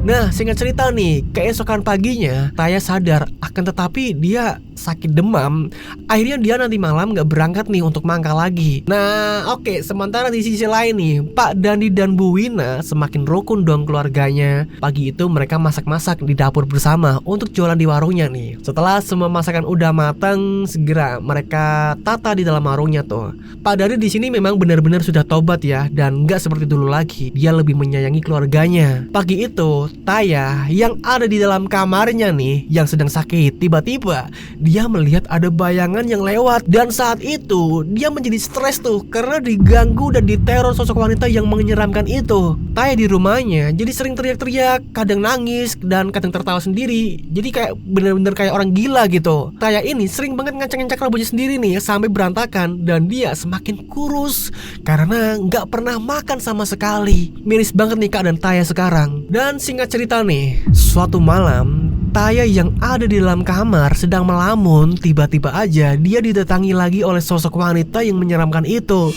S1: Nah, singkat cerita nih, keesokan paginya Taya sadar, akan tetapi dia sakit demam. Akhirnya dia nanti malam gak berangkat nih untuk mangkal lagi. Nah, oke, sementara di sisi lain nih, Pak Dandi dan Bu Wina semakin rukun dong keluarganya. Pagi itu mereka masak-masak di dapur bersama untuk jualan di warungnya nih. Setelah semua masakan udah matang, segera mereka tata di dalam warungnya tuh. Pak Dandi di sini memang benar-benar sudah tobat ya, dan gak seperti dulu lagi. Dia lebih menyayangi keluarganya. Pagi itu Taya yang ada di dalam kamarnya nih, yang sedang sakit, tiba-tiba dia melihat ada bayangan yang lewat. Dan saat itu dia menjadi stres tuh karena diganggu dan diteror sosok wanita yang menyeramkan itu. Taya di rumahnya jadi sering teriak-teriak, kadang nangis dan kadang tertawa sendiri. Jadi kayak bener-bener kayak orang gila gitu. Taya ini sering banget ngacak-ngacak rambutnya sendiri nih sampai berantakan. Dan dia semakin kurus karena gak pernah makan sama sekali. Miris banget nih keadaan Taya sekarang. Dan singkat cerita nih, suatu malam Taya yang ada di dalam kamar sedang melamun. Tiba-tiba aja dia didatangi lagi oleh sosok wanita yang menyeramkan itu.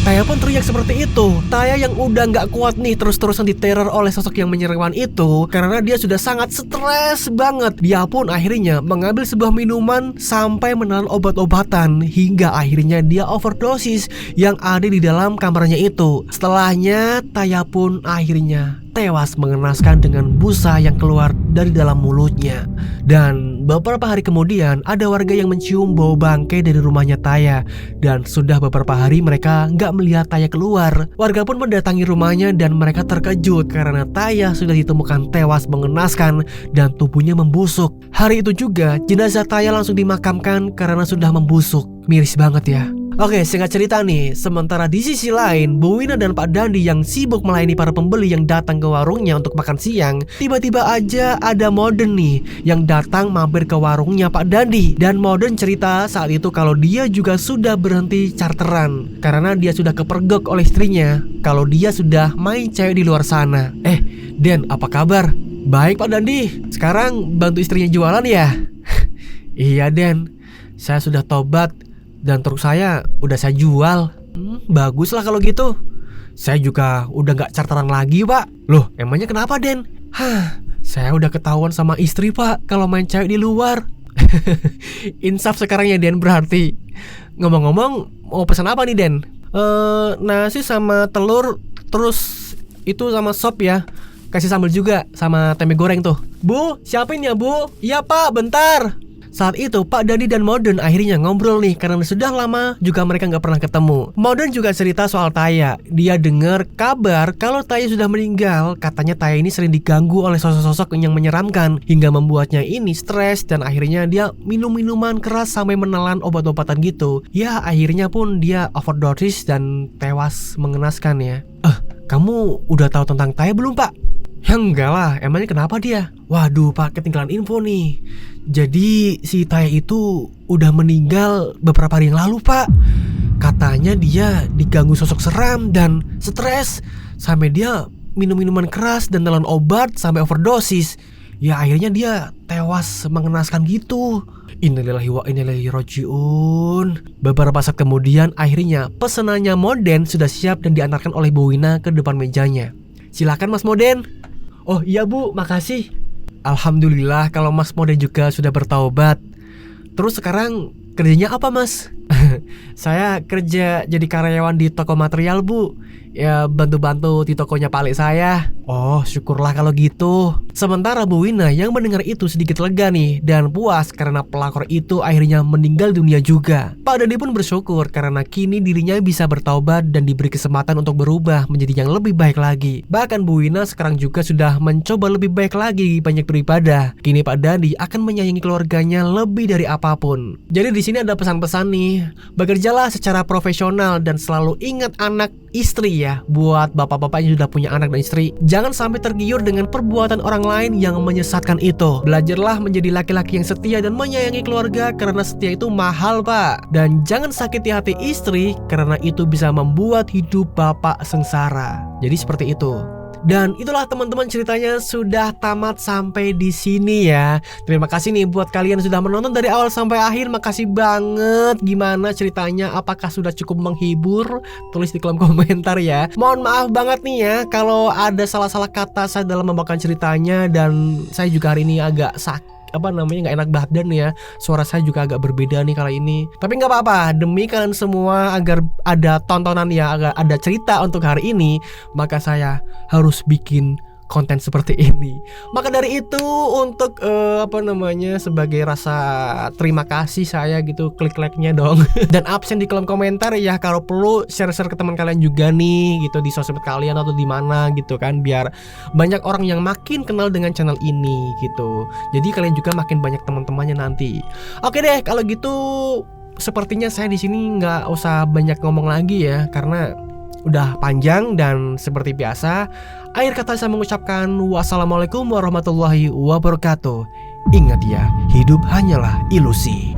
S1: Taya pun teriak seperti itu. Taya yang udah gak kuat nih terus-terusan diteror oleh sosok yang menyeramkan itu karena dia sudah sangat stres banget. Dia pun akhirnya mengambil sebuah minuman sampai menelan obat-obatan hingga akhirnya dia overdosis yang ada di dalam kamarnya itu. Setelahnya Taya pun akhirnya tewas mengenaskan dengan busa yang keluar dari dalam mulutnya. Dan beberapa hari kemudian ada warga yang mencium bau bangkai dari rumahnya Taya. Dan sudah beberapa hari mereka nggak melihat Taya keluar. Warga pun mendatangi rumahnya dan mereka terkejut karena Taya sudah ditemukan tewas mengenaskan dan tubuhnya membusuk. Hari itu juga jenazah Taya langsung dimakamkan karena sudah membusuk. Miris banget ya. Oke, singkat cerita nih, sementara di sisi lain, Bu Wina dan Pak Dandi yang sibuk melayani para pembeli yang datang ke warungnya untuk makan siang, tiba-tiba aja ada Modern nih yang datang mampir ke warungnya Pak Dandi. Dan Modern cerita saat itu kalau dia juga sudah berhenti charteran karena dia sudah kepergok oleh istrinya kalau dia sudah main cewek di luar sana. Den, apa kabar? Baik Pak Dandi, sekarang bantu istrinya jualan ya? Iya Den, saya sudah tobat dan truk saya udah saya jual. Bagus lah kalau gitu. Saya juga udah gak charteran lagi Pak. Loh emangnya kenapa Den? Saya udah ketahuan sama istri Pak kalau main cewek di luar. Insaf sekarang ya Den berarti. Ngomong-ngomong mau pesan apa nih Den? Nasi sama telur, terus itu sama sop ya. Kasih sambal juga sama tempe goreng tuh. Bu, siapin ya Bu? Iya Pak, bentar. Saat itu Pak Dandi dan Modern akhirnya ngobrol nih karena sudah lama juga mereka nggak pernah ketemu. Modern juga cerita soal Taya. Dia dengar kabar kalau Taya sudah meninggal. Katanya Taya ini sering diganggu oleh sosok-sosok yang menyeramkan hingga membuatnya ini stres dan akhirnya dia minum minuman keras sampai menelan obat-obatan gitu. Ya akhirnya pun dia overdosis dan tewas mengenaskan ya. Kamu udah tahu tentang Taya belum Pak? Ya enggak lah, emangnya kenapa dia? Waduh Pak, ketinggalan info nih. Jadi si Taya itu udah meninggal beberapa hari yang lalu Pak. Katanya dia diganggu sosok seram dan stres sampai dia minum minuman keras dan nelan obat sampai overdosis. Ya akhirnya dia tewas mengenaskan gitu. Innalillahi wa inna ilaihi rajiun. Beberapa saat kemudian akhirnya pesanannya Moden sudah siap dan diantarkan oleh Bu Wina ke depan mejanya. Silakan Mas Moden. Oh iya Bu, makasih. Alhamdulillah kalau Mas Moden juga sudah bertaubat. Terus sekarang kerjanya apa Mas? Saya kerja jadi karyawan di toko material Bu. Ya bantu-bantu di tokonya Pak Alik saya. Oh syukurlah kalau gitu. Sementara Bu Wina yang mendengar itu sedikit lega nih dan puas karena pelakor itu akhirnya meninggal dunia juga. Pak Dandi pun bersyukur karena kini dirinya bisa bertaubat dan diberi kesempatan untuk berubah menjadi yang lebih baik lagi. Bahkan Bu Wina sekarang juga sudah mencoba lebih baik lagi, banyak beribadah. Kini Pak Dandi akan menyayangi keluarganya lebih dari apapun. Jadi di sini ada pesan-pesan nih. Bekerjalah secara profesional dan selalu ingat anak istri ya. Buat bapak-bapak yang sudah punya anak dan istri, jangan sampai tergiur dengan perbuatan orang lain yang menyesatkan itu. Belajarlah menjadi laki-laki yang setia dan menyayangi keluarga karena setia itu mahal Pak. Dan jangan sakiti hati istri karena itu bisa membuat hidup bapak sengsara. Jadi seperti itu. Dan itulah teman-teman ceritanya sudah tamat sampai di sini ya. Terima kasih nih buat kalian yang sudah menonton dari awal sampai akhir. Makasih banget. Gimana ceritanya? Apakah sudah cukup menghibur? Tulis di kolom komentar ya. Mohon maaf banget nih ya kalau ada salah-salah kata saya dalam membawakan ceritanya. Dan saya juga hari ini agak sakit, nggak enak badan ya. Suara saya juga agak berbeda nih kali ini. Tapi nggak apa-apa, demi kalian semua agar ada tontonan ya, agar ada cerita untuk hari ini, maka saya harus bikin konten seperti ini. Maka dari itu untuk sebagai rasa terima kasih saya gitu, klik like-nya dong. Dan absen di kolom komentar ya, kalau perlu share-share ke teman kalian juga nih gitu, di sosmed kalian atau di mana gitu kan, biar banyak orang yang makin kenal dengan channel ini gitu. Jadi kalian juga makin banyak teman-temannya nanti. Oke deh kalau gitu, sepertinya saya di sini nggak usah banyak ngomong lagi ya, karena udah panjang. Dan seperti biasa, akhir kata saya mengucapkan wassalamualaikum warahmatullahi wabarakatuh. Ingat ya, hidup hanyalah ilusi.